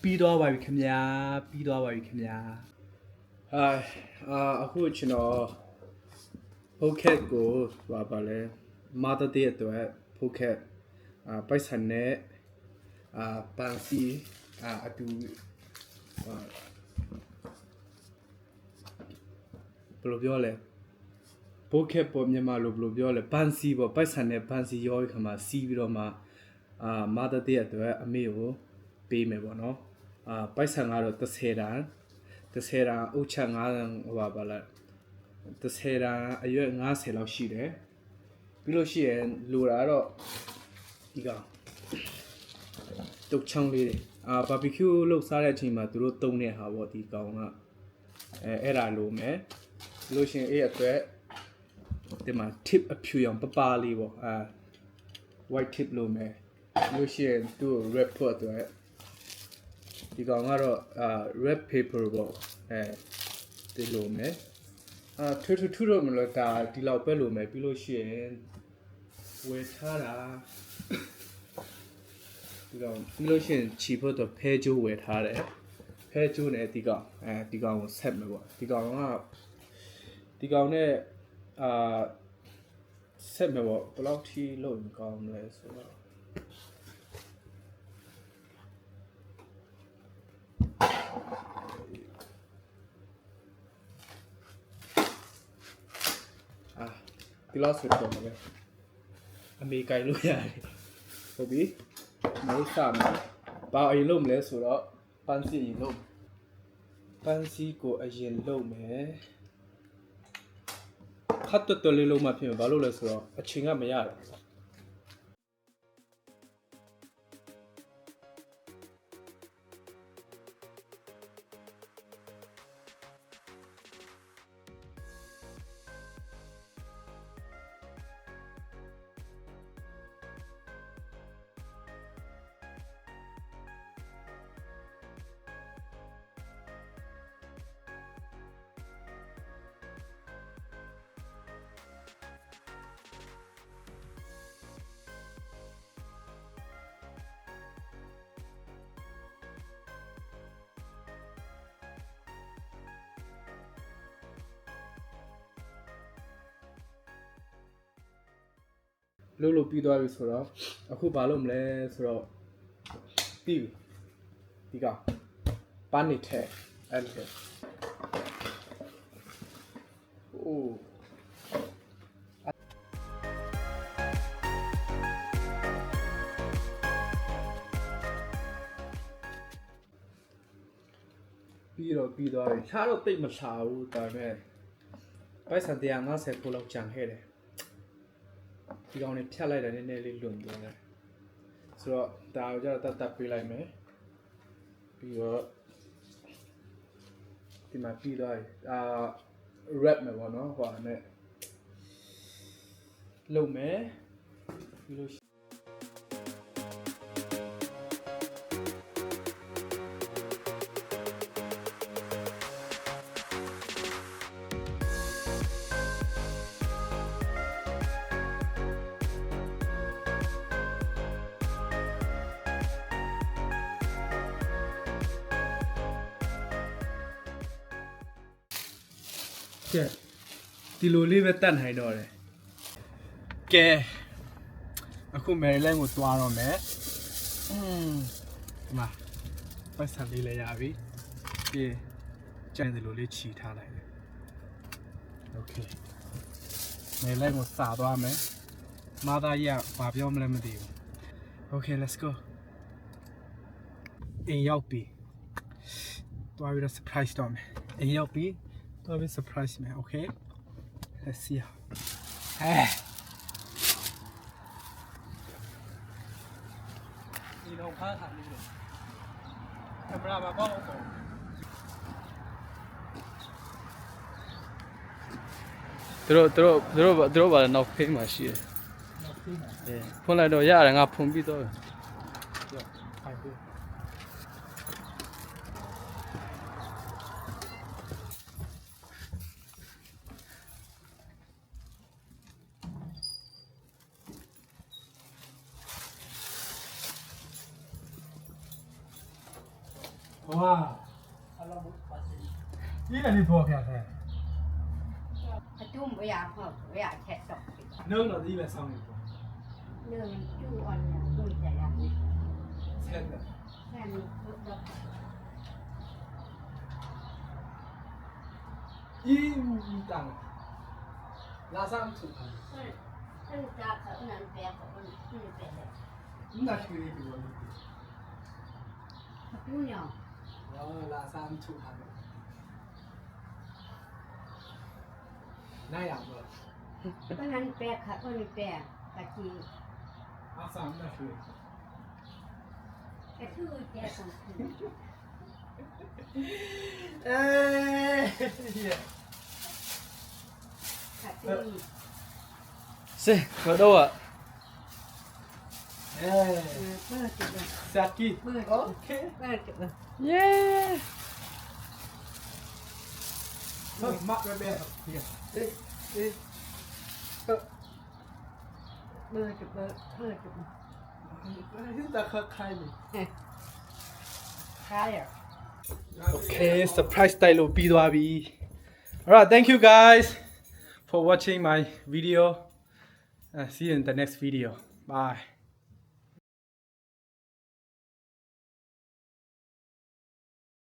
ပြီးတော့ပါပြီခင်ဗျာပြီးတော့ပါပြီခင်ဗျာအခုကျွန်တော်ဖိုကက်ကိုပါလဲမာတာတဲ့အတွက်ဖိုကက်ပိုက်ဆံနဲ့ပန်စီအတူဘယ်လိုပြောလဲဖိုကက်ပေါ်မြန်မာလိုဘယ်လိုပြောလဲပန်စီပေါ့ပိုက်ဆံနဲ့ပန်စီရောခါမှာစီးပြီးတော့မှမာတာတဲ့အတွက်အမေကိုပေးမယ်ပေါ့နော်ပိုက်ဆံကတော့30တန်အုတ်ချက်9တန်ဟိုပါလား30တန်အရွက်50လောက်ရှိတယ်ပြီးလို့ရှိရင်လိုတာတော့ဒီကောင်တုတ်ချောင်းလေးတွေဘာဘီကျူလုပ်စားတဲ့အချိန်မှာသူတို့တုံးတဲ့ဟာပေါ့ဒီကောင်ကအဲ့ဒါလိုမယ်ပြီးလို့ရှိရင်အဲ့အတွက်ဒီမှာ tip အဖြူရောင်ပပလေးပေါ့white tip လိုမယ်ပြီးလို့ရှိရင်သူ့ wrap ဖို့အတွက်ဒီကောင်ကတော့red paper ပေါ့ဒီလိုမယ်ထူတော့မလို့ဒါဒီလောက်ပဲလိုမယ်ပြီးလို့ရှိရင်ဝယ်ထားတာဒီကောင်ပြီးလို့ရှိရင်ချီဖို့တော့ဖဲကျိုးဝယ်ထားတယ်ဖဲကျိုးနဲ့ဒီကောင်ကိုဆက်မယ်ပေါ့ဒီကောင်နဲ့ဆက်မယ်ပေါ့ဘယ်လောက်ထိလုပ်ရင်ကောင်းမလဲဆိုတော့ဒီလောက်ဆိုတော့မယ်အမေကိုင်လို့ရတယ်ဟုတ်ပြီမိုးစားမယ်ဘာအရင်လုပ်မလဲဆိုတော့ပန်းစီရင်လုပ်ပန်းစီကိုအရင်လုပ်မယ်ခတ်တော်လေးလုံးမှဖြစ်မှာဘာလို့လဲဆိုတော့အချိန်ကမရတယ်လို့ပြီးသွားပြီဆိုတော့အခုဘာလုပ်မလဲဆိုတော့ပြီးပြီဒီကပန်းနေထဲအဲ့ဒါအိုးပြီးသွားပြီခြားတော့တိတ်မခြားဘူးဒါပေမဲ့ပိုက်ဆံ150ခုလောက်ကျန်ခဲ့တယ်ဒီကောင်လေးဖြတ်လိုက်တာနည်းနည်းလေးလွန်သွားတယ်ဆိုတော့ဒါကိုကျတော့တတ်ပေးလိုက်မယ်ပြီးတော့ဒီမှာပြီးသွားပြီwrap မယ်ပေါ့နော်ဟိုနဲ့လုံမယ်ပြီးလို့ဒီလိုလေးပဲတတ်နိုင်တော့တယ်ကဲအခုမယ်ရီလန်းကိုသွားတော့မယ်ဒီမှာပိုက်ဆံလေးလည်းရပြီပြီးကျန်တယ်လို့လေးခြီထားလိုက်တယ်โอเคမယ်ရီလန်းကိုစာသွားမယ်မသားကြီးကဘာပြောမလဲမသိဘူးโอเค let's go အင်ရောက်ပြီသွားပြီးတော့ surprise တော့မယ်အင်ရောက်ပြီသွားပြီး surprise မယ် okay let's see how ဒီတော့ဖားထားလို့ကင်မရာမှာပေါ့တော့သူတို့ဘာလဲနောက်ဖေးမှာရှိတယ်နောက်ဖေးမှာဖွင့်လိုက်တော့ရတယ်ငါဖွင့်ပြီးတော့ဖိုင်ပေး哇，你那里多看看， အတူမရဟုတ်မရချက်တော့ 能到你来上面不？ နင်းကျူအောင်လို့ကြရတယ် 菜的， ဆန်လို့တော့ 一档，拉上土盘， အဲ့ဒါကနန်ပဲပေါ့နင်းပဲလေ 你那去的多呢？ အတူညောင်း 然后拉上土盘，那样子， ဘယ်နန်ပဲခါဘယ်ပဲကကြီး 拉上那去， အထူးတဲ့ဆုံး 哎， ခါတူး စေဘတော့อ่ะ 哎， ဘယ်တူး 下机，OK， ဘယ်တူး เย้ 那马这边，哎哎， ဘယ်တူးဘယ်တူး 现在可开了。 ခါရ Okay, surprise တိုက်လို့ပြီးသွားပြီ Alright, thank you guys for watching my video. See you in the next video. Bye.